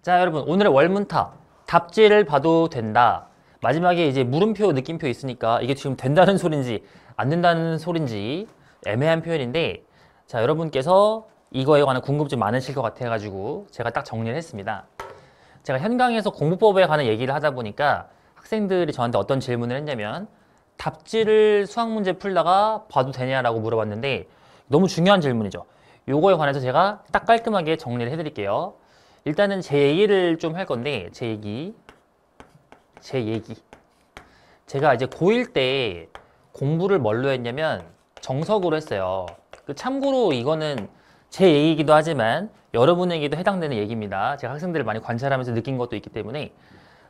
자, 여러분, 오늘의 월문탑 답지를 봐도 된다. 마지막에 이제 물음표, 느낌표 있으니까 이게 지금 된다는 소린지 안 된다는 소린지 애매한 표현인데, 자, 여러분께서 이거에 관한 궁금증 많으실 것 같아가지고 제가 딱 정리를 했습니다. 제가 현강에서 공부법에 관한 얘기를 하다 보니까 학생들이 저한테 어떤 질문을 했냐면, 답지를 수학 문제 풀다가 봐도 되냐라고 물어봤는데, 너무 중요한 질문이죠. 요거에 관해서 제가 딱 깔끔하게 정리를 해드릴게요. 일단은 제 얘기를 좀 할 건데, 제 얘기. 제가 이제 고1 때 공부를 뭘로 했냐면 정석으로 했어요. 참고로 이거는 제 얘기이기도 하지만 여러분에게도 해당되는 얘기입니다. 제가 학생들을 많이 관찰하면서 느낀 것도 있기 때문에.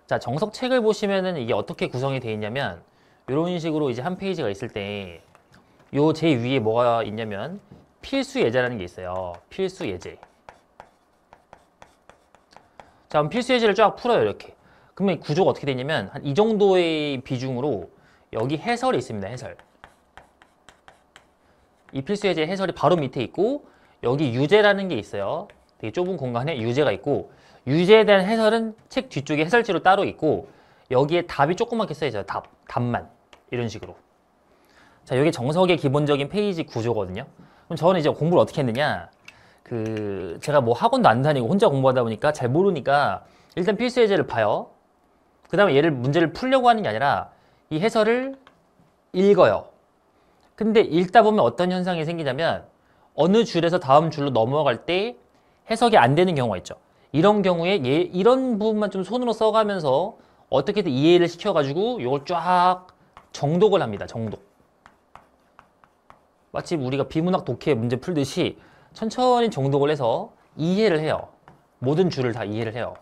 자, 정석책을 보시면은 이게 어떻게 구성이 되어 있냐면, 이런 식으로 이제 한 페이지가 있을 때 요 제 위에 뭐가 있냐면 필수 예제라는 게 있어요. 필수 예제. 자, 그럼 필수 예제를 쫙 풀어요, 이렇게. 그러면 구조가 어떻게 되냐면, 한 이 정도의 비중으로 여기 해설이 있습니다, 해설. 이 필수 예제 해설이 바로 밑에 있고, 여기 유제라는 게 있어요. 되게 좁은 공간에 유제가 있고, 유제에 대한 해설은 책 뒤쪽에 해설지로 따로 있고, 여기에 답이 조그맣게 써있어요. 답만. 이런 식으로. 자, 이게 정석의 기본적인 페이지 구조거든요. 그럼 저는 이제 공부를 어떻게 했느냐. 제가 뭐 학원도 안 다니고 혼자 공부하다 보니까 잘 모르니까 일단 필수 예제를 봐요. 그 다음에 얘를 문제를 풀려고 하는 게 아니라 이 해설을 읽어요. 근데 읽다 보면 어떤 현상이 생기냐면, 어느 줄에서 다음 줄로 넘어갈 때 해석이 안 되는 경우가 있죠. 이런 경우에 이런 부분만 좀 손으로 써가면서 어떻게든 이해를 시켜가지고 이걸 쫙 정독을 합니다. 정독. 마치 우리가 비문학 독해 문제 풀듯이 천천히 정독을 해서 이해를 해요. 모든 줄을 다 이해를 해요.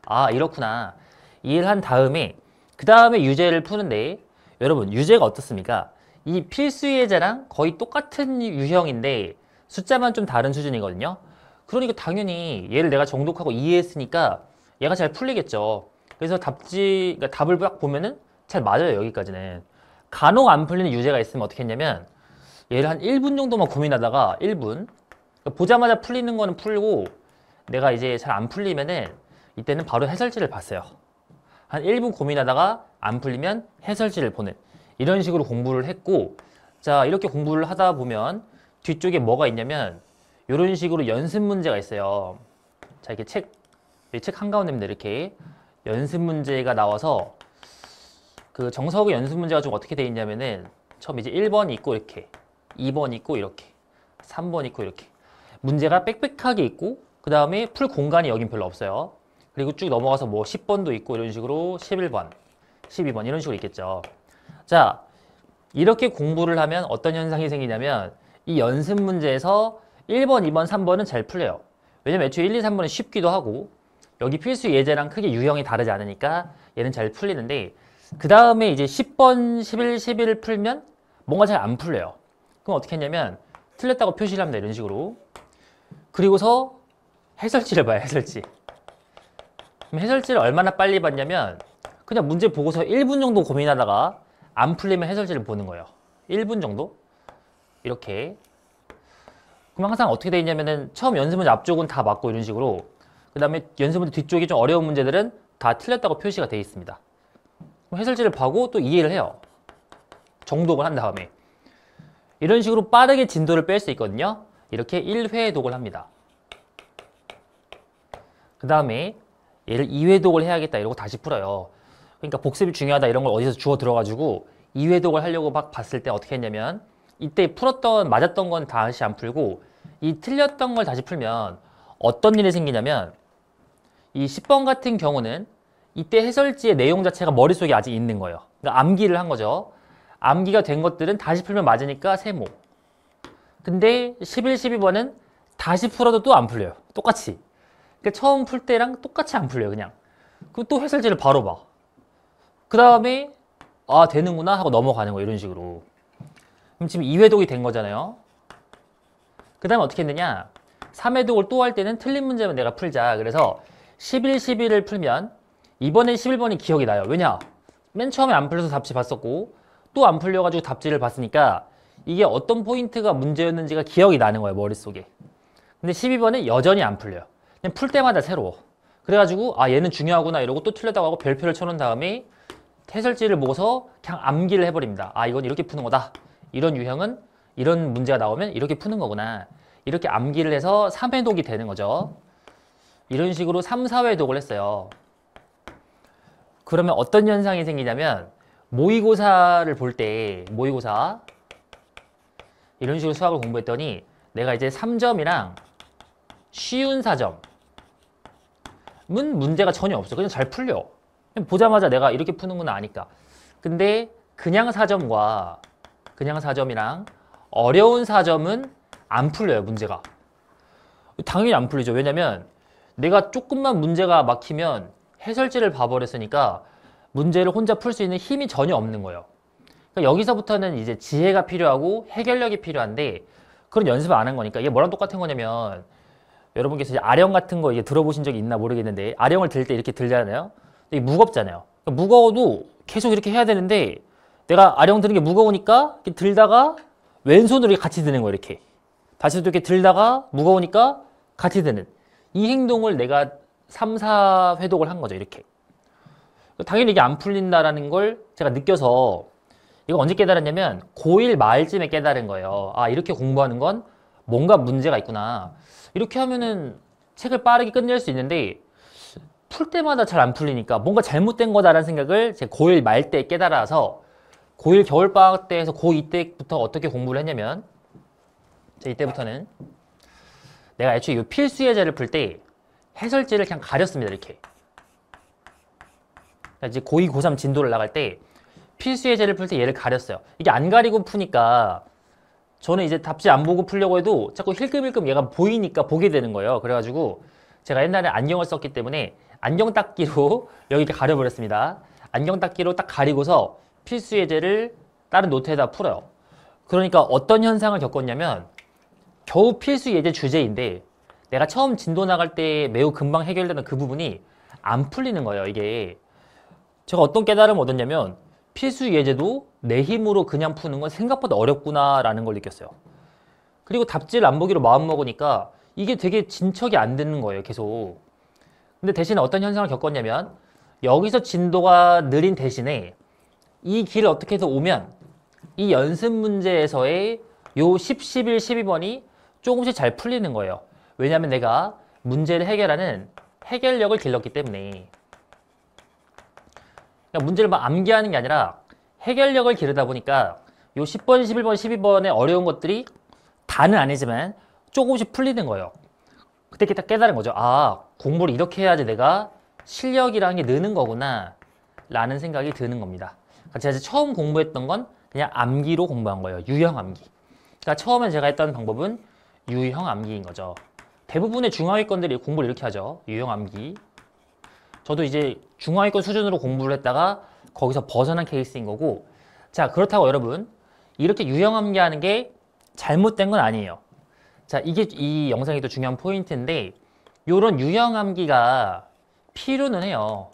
아, 이렇구나. 이해를 한 다음에 그 다음에 유제를 푸는데, 여러분 유제가 어떻습니까? 이 필수 예제랑 거의 똑같은 유형인데 숫자만 좀 다른 수준이거든요. 그러니까 당연히 얘를 내가 정독하고 이해했으니까 얘가 잘 풀리겠죠. 그래서 그러니까 답을 딱 보면은 잘 맞아요, 여기까지는. 간혹 안 풀리는 유제가 있으면 어떻게 했냐면, 얘를 한 1분 정도만 고민하다가 1분 보자마자 풀리는 거는 풀고, 내가 이제 잘 안 풀리면은 이때는 바로 해설지를 봤어요. 한 1분 고민하다가 안 풀리면 해설지를 보는, 이런 식으로 공부를 했고, 자, 이렇게 공부를 하다 보면 뒤쪽에 뭐가 있냐면 이런 식으로 연습 문제가 있어요. 자, 이렇게 책 한가운데입니다. 이렇게 연습 문제가 나와서, 그 정석의 연습 문제가 좀 어떻게 돼 있냐면은, 처음 이제 1번 있고 이렇게, 2번 있고 이렇게, 3번 있고 이렇게 문제가 빽빽하게 있고, 그 다음에 풀 공간이 여긴 별로 없어요. 그리고 쭉 넘어가서 뭐 10번도 있고 이런 식으로 11번, 12번 이런 식으로 있겠죠. 자, 이렇게 공부를 하면 어떤 현상이 생기냐면, 이 연습 문제에서 1번, 2번, 3번은 잘 풀려요. 왜냐면 애초에 1, 2, 3번은 쉽기도 하고, 여기 필수 예제랑 크게 유형이 다르지 않으니까 얘는 잘 풀리는데, 그 다음에 이제 10번, 11, 11을 풀면 뭔가 잘 안 풀려요. 그럼 어떻게 했냐면 틀렸다고 표시를 합니다. 이런 식으로. 그리고서 해설지를 봐요, 해설지. 그럼 해설지를 얼마나 빨리 봤냐면, 그냥 문제 보고서 1분 정도 고민하다가 안 풀리면 해설지를 보는 거예요. 1분 정도? 이렇게. 그럼 항상 어떻게 돼 있냐면은, 처음 연습 문제 앞쪽은 다 맞고 이런 식으로, 그 다음에 연습 문제 뒤쪽이 좀 어려운 문제들은 다 틀렸다고 표시가 돼 있습니다. 그럼 해설지를 보고 또 이해를 해요. 정독을 한 다음에. 이런 식으로 빠르게 진도를 뺄 수 있거든요. 이렇게 1회 독을 합니다. 그 다음에 얘를 2회 독을 해야겠다 이러고 다시 풀어요. 그러니까 복습이 중요하다 이런 걸 어디서 주워 들어가지고 2회 독을 하려고 막 봤을 때 어떻게 했냐면, 이때 맞았던 건 다시 안 풀고 이 틀렸던 걸 다시 풀면 어떤 일이 생기냐면, 이 10번 같은 경우는 이때 해설지의 내용 자체가 머릿속에 아직 있는 거예요. 그러니까 암기를 한 거죠. 암기가 된 것들은 다시 풀면 맞으니까 세모. 근데 11, 12번은 다시 풀어도 또 안 풀려요. 똑같이. 그러니까 처음 풀 때랑 똑같이 안 풀려요, 그냥. 그럼 또 해설지를 바로 봐. 그 다음에 아, 되는구나 하고 넘어가는 거, 이런 식으로. 그럼 지금 2회독이 된 거잖아요. 그 다음에 어떻게 했느냐, 3회독을 또 할 때는 틀린 문제만 내가 풀자. 그래서 11, 12를 풀면 이번엔 11번이 기억이 나요. 왜냐? 맨 처음에 안 풀려서 답지 봤었고, 또 안 풀려가지고 답지를 봤으니까 이게 어떤 포인트가 문제였는지가 기억이 나는 거예요, 머릿속에. 근데 12번은 여전히 안 풀려요. 그냥 풀 때마다 새로워. 그래가지고 아 얘는 중요하구나 이러고 또 틀렸다고 하고 별표를 쳐놓은 다음에 해설지를 보고서 그냥 암기를 해버립니다. 아 이건 이렇게 푸는 거다. 이런 유형은 이런 문제가 나오면 이렇게 푸는 거구나. 이렇게 암기를 해서 3회독이 되는 거죠. 이런 식으로 3, 4회독을 했어요. 그러면 어떤 현상이 생기냐면 모의고사를 볼 때 모의고사 이런 식으로 수학을 공부했더니 내가 이제 3점이랑 쉬운 4점은 문제가 전혀 없어. 그냥 잘 풀려. 그냥 보자마자 내가 이렇게 푸는구나 아니까. 근데 그냥 4점과 그냥 4점이랑 어려운 4점은 안 풀려요, 문제가. 당연히 안 풀리죠. 왜냐면 내가 조금만 문제가 막히면 해설지를 봐버렸으니까 문제를 혼자 풀 수 있는 힘이 전혀 없는 거예요. 그러니까 여기서부터는 이제 지혜가 필요하고 해결력이 필요한데 그런 연습을 안 한 거니까 이게 뭐랑 똑같은 거냐면 여러분께서 이제 아령 같은 거 이게 들어보신 적이 있나 모르겠는데 아령을 들 때 이렇게 들잖아요. 이게 무겁잖아요. 그러니까 무거워도 계속 이렇게 해야 되는데 내가 아령 드는 게 무거우니까 이렇게 들다가 왼손으로 같이 드는 거예요. 이렇게 다시 또 이렇게 들다가 무거우니까 같이 드는 이 행동을 내가 3, 4회독을 한 거죠. 이렇게 당연히 이게 안 풀린다라는 걸 제가 느껴서 이거 언제 깨달았냐면 고1 말쯤에 깨달은 거예요. 아 이렇게 공부하는 건 뭔가 문제가 있구나. 이렇게 하면은 책을 빠르게 끝낼 수 있는데 풀 때마다 잘 안 풀리니까 뭔가 잘못된 거다라는 생각을 제가 고1 말 때 깨달아서 고1 겨울방학 때에서 고2 때부터 어떻게 공부를 했냐면 이때부터는 내가 애초에 이 필수 예제를 풀 때 해설지를 그냥 가렸습니다. 이렇게 이제 고2, 고3 진도를 나갈 때 필수 예제를 풀 때 얘를 가렸어요. 이게 안 가리고 푸니까 저는 이제 답지 안 보고 풀려고 해도 자꾸 힐끔힐끔 얘가 보이니까 보게 되는 거예요. 그래가지고 제가 옛날에 안경을 썼기 때문에 안경 닦기로 여기 이렇게 가려버렸습니다. 안경 닦기로 딱 가리고서 필수 예제를 다른 노트에다 풀어요. 그러니까 어떤 현상을 겪었냐면 겨우 필수 예제 주제인데 내가 처음 진도 나갈 때 매우 금방 해결되는 그 부분이 안 풀리는 거예요. 이게 제가 어떤 깨달음을 얻었냐면 필수 예제도 내 힘으로 그냥 푸는 건 생각보다 어렵구나 라는 걸 느꼈어요. 그리고 답지를 안 보기로 마음먹으니까 이게 되게 진척이 안 되는 거예요. 계속. 근데 대신에 어떤 현상을 겪었냐면 여기서 진도가 느린 대신에 이 길을 어떻게 해서 오면 이 연습 문제에서의 요 10, 11, 12번이 조금씩 잘 풀리는 거예요. 왜냐하면 내가 문제를 해결하는 해결력을 길렀기 때문에. 그러니까 문제를 막 암기하는 게 아니라 해결력을 기르다 보니까 요 10번, 11번, 12번의 어려운 것들이 다는 아니지만 조금씩 풀리는 거예요. 그때 딱 깨달은 거죠. 아, 공부를 이렇게 해야지 내가 실력이라는 게 느는 거구나 라는 생각이 드는 겁니다. 그러니까 제가 처음 공부했던 건 그냥 암기로 공부한 거예요. 유형 암기. 그러니까 처음에 제가 했던 방법은 유형 암기인 거죠. 대부분의 중하위권들이 공부를 이렇게 하죠. 유형 암기. 저도 이제 중하위권 수준으로 공부를 했다가 거기서 벗어난 케이스인 거고, 자 그렇다고 여러분 이렇게 유형 암기하는 게 잘못된 건 아니에요. 자 이게 이 영상이 또 중요한 포인트인데 요런 유형 암기가 필요는 해요.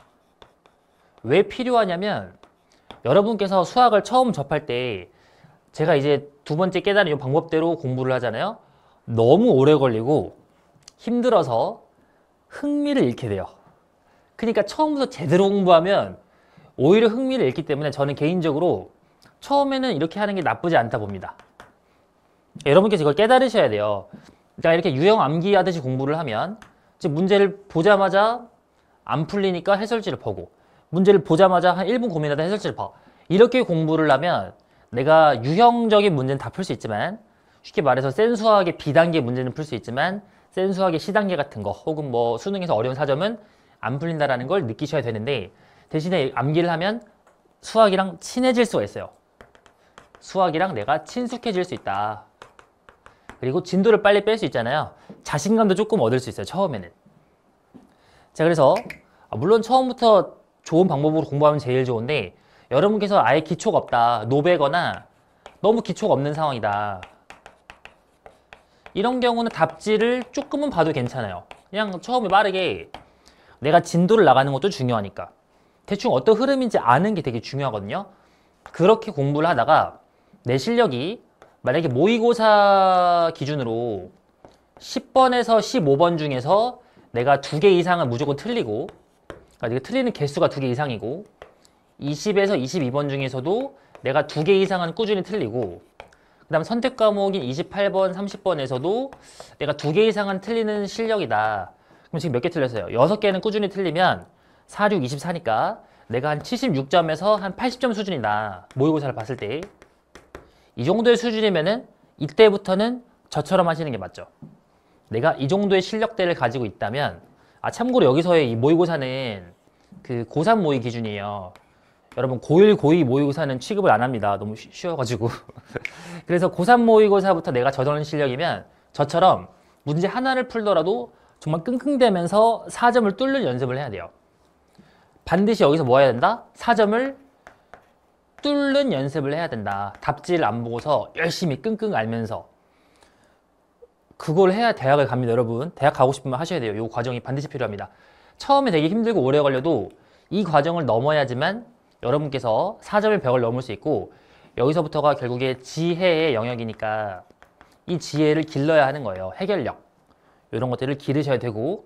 왜 필요하냐면 여러분께서 수학을 처음 접할 때 제가 이제 두 번째 깨달은 이 방법대로 공부를 하잖아요. 너무 오래 걸리고 힘들어서 흥미를 잃게 돼요. 그러니까 처음부터 제대로 공부하면 오히려 흥미를 잃기 때문에 저는 개인적으로 처음에는 이렇게 하는 게 나쁘지 않다 봅니다. 여러분께서 이걸 깨달으셔야 돼요. 그러니까 이렇게 유형 암기하듯이 공부를 하면 즉 문제를 보자마자 안 풀리니까 해설지를 보고 문제를 보자마자 한 1분 고민하다 해설지를 봐. 이렇게 공부를 하면 내가 유형적인 문제는 다 풀 수 있지만 쉽게 말해서 센 수학의 B단계 문제는 풀 수 있지만 센 수학의 C단계 같은 거 혹은 뭐 수능에서 어려운 사점은 안 풀린다라는 걸 느끼셔야 되는데 대신에 암기를 하면 수학이랑 친해질 수가 있어요. 수학이랑 내가 친숙해질 수 있다. 그리고 진도를 빨리 뺄 수 있잖아요. 자신감도 조금 얻을 수 있어요. 처음에는. 자 그래서 물론 처음부터 좋은 방법으로 공부하면 제일 좋은데 여러분께서 아예 기초가 없다. 노베거나 너무 기초가 없는 상황이다. 이런 경우는 답지를 조금은 봐도 괜찮아요. 그냥 처음에 빠르게 내가 진도를 나가는 것도 중요하니까 대충 어떤 흐름인지 아는 게 되게 중요하거든요. 그렇게 공부를 하다가 내 실력이 만약에 모의고사 기준으로 10번에서 15번 중에서 내가 2개 이상은 무조건 틀리고, 그러니까 내가 틀리는 개수가 2개 이상이고, 20에서 22번 중에서도 내가 2개 이상은 꾸준히 틀리고, 그 다음 선택 과목인 28번, 30번에서도 내가 2개 이상은 틀리는 실력이다. 그럼 지금 몇 개 틀렸어요? 6개는 꾸준히 틀리면 4, 6, 24니까 내가 한 76점에서 한 80점 수준이다. 모의고사를 봤을 때. 이 정도의 수준이면은 이때부터는 저처럼 하시는 게 맞죠. 내가 이 정도의 실력대를 가지고 있다면, 참고로 여기서의 이 모의고사는 그 고3 모의 기준이에요. 여러분 고1, 고2 모의고사는 취급을 안 합니다. 너무 쉬워가지고. 그래서 고3 모의고사부터 내가 저런 실력이면 저처럼 문제 하나를 풀더라도 정말 끙끙대면서 4점을 뚫는 연습을 해야 돼요. 반드시 여기서 뭐 해야 된다? 4점을 뚫는 연습을 해야 된다. 답지를 안 보고서 열심히 끙끙 앓면서. 그걸 해야 대학을 갑니다, 여러분. 대학 가고 싶으면 하셔야 돼요. 이 과정이 반드시 필요합니다. 처음에 되게 힘들고 오래 걸려도 이 과정을 넘어야지만 여러분께서 4점의 벽을 넘을 수 있고, 여기서부터가 결국에 지혜의 영역이니까 이 지혜를 길러야 하는 거예요. 해결력. 이런 것들을 기르셔야 되고.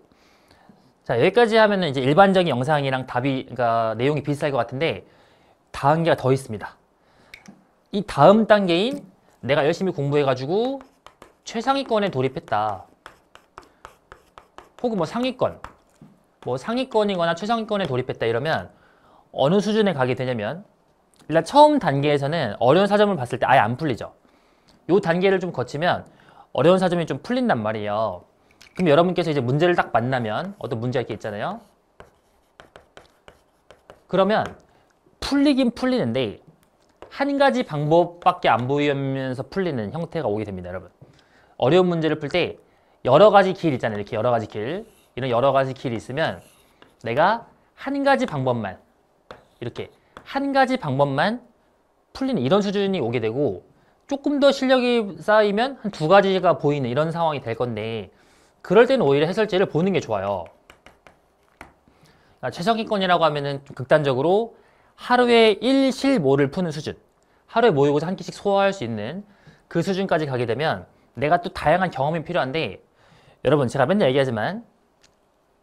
자, 여기까지 하면은 이제 일반적인 영상이랑 답이, 그러니까 내용이 비슷할 것 같은데, 단계가 더 있습니다. 이 다음 단계인 내가 열심히 공부해가지고 최상위권에 돌입했다. 혹은 뭐 상위권, 뭐 상위권이거나 최상위권에 돌입했다 이러면 어느 수준에 가게 되냐면, 일단 처음 단계에서는 어려운 사점을 봤을 때 아예 안 풀리죠. 이 단계를 좀 거치면 어려운 사점이 좀 풀린단 말이에요. 그럼 여러분께서 이제 문제를 딱 만나면 어떤 문제가 이렇게 있잖아요. 그러면 풀리긴 풀리는데 한 가지 방법밖에 안 보이면서 풀리는 형태가 오게 됩니다, 여러분. 어려운 문제를 풀 때 여러 가지 길 있잖아요. 이렇게 여러 가지 길. 이런 여러 가지 길이 있으면 내가 한 가지 방법만, 이렇게 한 가지 방법만 풀리는 이런 수준이 오게 되고, 조금 더 실력이 쌓이면 한 2가지가 보이는 이런 상황이 될 건데, 그럴 때는 오히려 해설지를 보는 게 좋아요. 그러니까 최상위권이라고 하면은 좀 극단적으로 하루에 1실모를 푸는 수준, 하루에 모의고사 한 끼씩 소화할 수 있는 그 수준까지 가게 되면 내가 또 다양한 경험이 필요한데, 여러분 제가 맨날 얘기하지만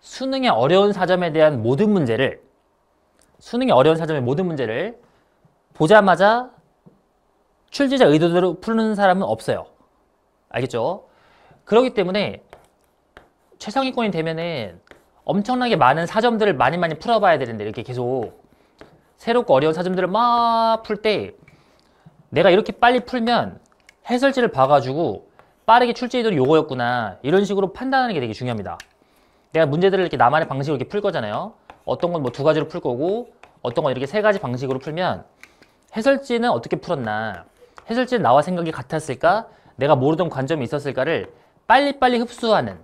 수능의 어려운 사점에 대한 모든 문제를, 수능의 어려운 사점의 모든 문제를 보자마자 출제자 의도대로 푸는 사람은 없어요. 알겠죠? 그렇기 때문에 최상위권이 되면은 엄청나게 많은 사점들을 많이 풀어봐야 되는데, 이렇게 계속 새롭고 어려운 사점들을 막 풀 때 내가 이렇게 빨리 풀면 해설지를 봐가지고 빠르게 출제 의도는 요거였구나, 이런 식으로 판단하는 게 되게 중요합니다. 내가 문제들을 이렇게 나만의 방식으로 이렇게 풀 거잖아요. 어떤 건 뭐 2가지로 풀 거고, 어떤 건 이렇게 3가지 방식으로 풀면 해설지는 어떻게 풀었나, 해설지는 나와 생각이 같았을까, 내가 모르던 관점이 있었을까를 빨리빨리 흡수하는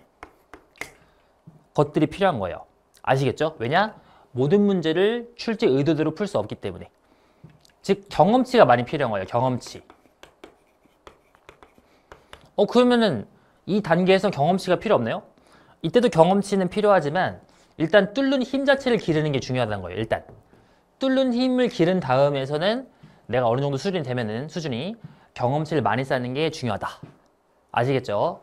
것들이 필요한 거예요. 아시겠죠? 왜냐? 모든 문제를 출제 의도대로 풀 수 없기 때문에. 즉 경험치가 많이 필요한 거예요. 경험치. 그러면은 이 단계에서 경험치가 필요 없나요? 이때도 경험치는 필요하지만 일단 뚫는 힘 자체를 기르는 게 중요하다는 거예요. 일단 뚫는 힘을 기른 다음에서는 내가 어느 정도 수준이 되면은 수준이 경험치를 많이 쌓는 게 중요하다. 아시겠죠?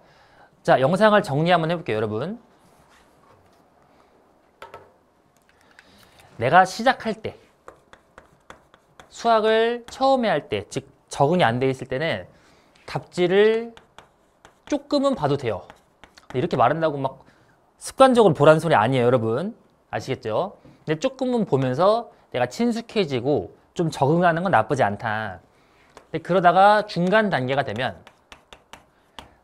자, 영상을 정리 한번 해볼게요, 여러분. 내가 시작할 때, 수학을 처음에 할 때, 즉 적응이 안 돼 있을 때는 답지를 조금은 봐도 돼요. 이렇게 말한다고 막 습관적으로 보라는 소리 아니에요, 여러분. 아시겠죠? 근데 조금은 보면서 내가 친숙해지고 좀 적응하는 건 나쁘지 않다. 근데 그러다가 중간 단계가 되면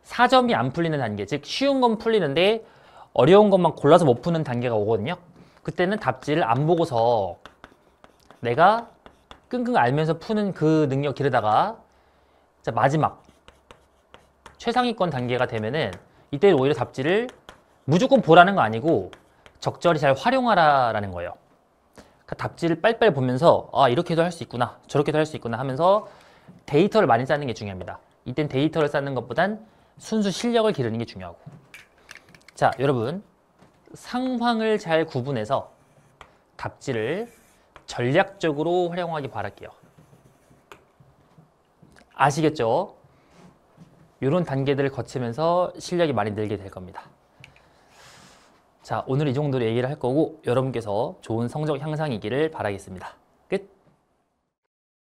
4점이 안 풀리는 단계, 즉 쉬운 건 풀리는데 어려운 것만 골라서 못 푸는 단계가 오거든요. 그때는 답지를 안 보고서 내가 끙끙 앓면서 푸는 그 능력 기르다가 마지막 최상위권 단계가 되면은 이때는 오히려 답지를 무조건 보라는 거 아니고 적절히 잘 활용하라라는 거예요. 그러니까 답지를 빨리빨리 보면서 이렇게도 할 수 있구나, 저렇게도 할 수 있구나 하면서 데이터를 많이 쌓는 게 중요합니다. 이땐 데이터를 쌓는 것보단 순수 실력을 기르는 게 중요하고. 자, 여러분 상황을 잘 구분해서 답지를 전략적으로 활용하기 바랄게요. 아시겠죠? 이런 단계들을 거치면서 실력이 많이 늘게 될 겁니다. 자, 오늘 이 정도로 얘기를 할 거고 여러분께서 좋은 성적 향상이기를 바라겠습니다. 끝!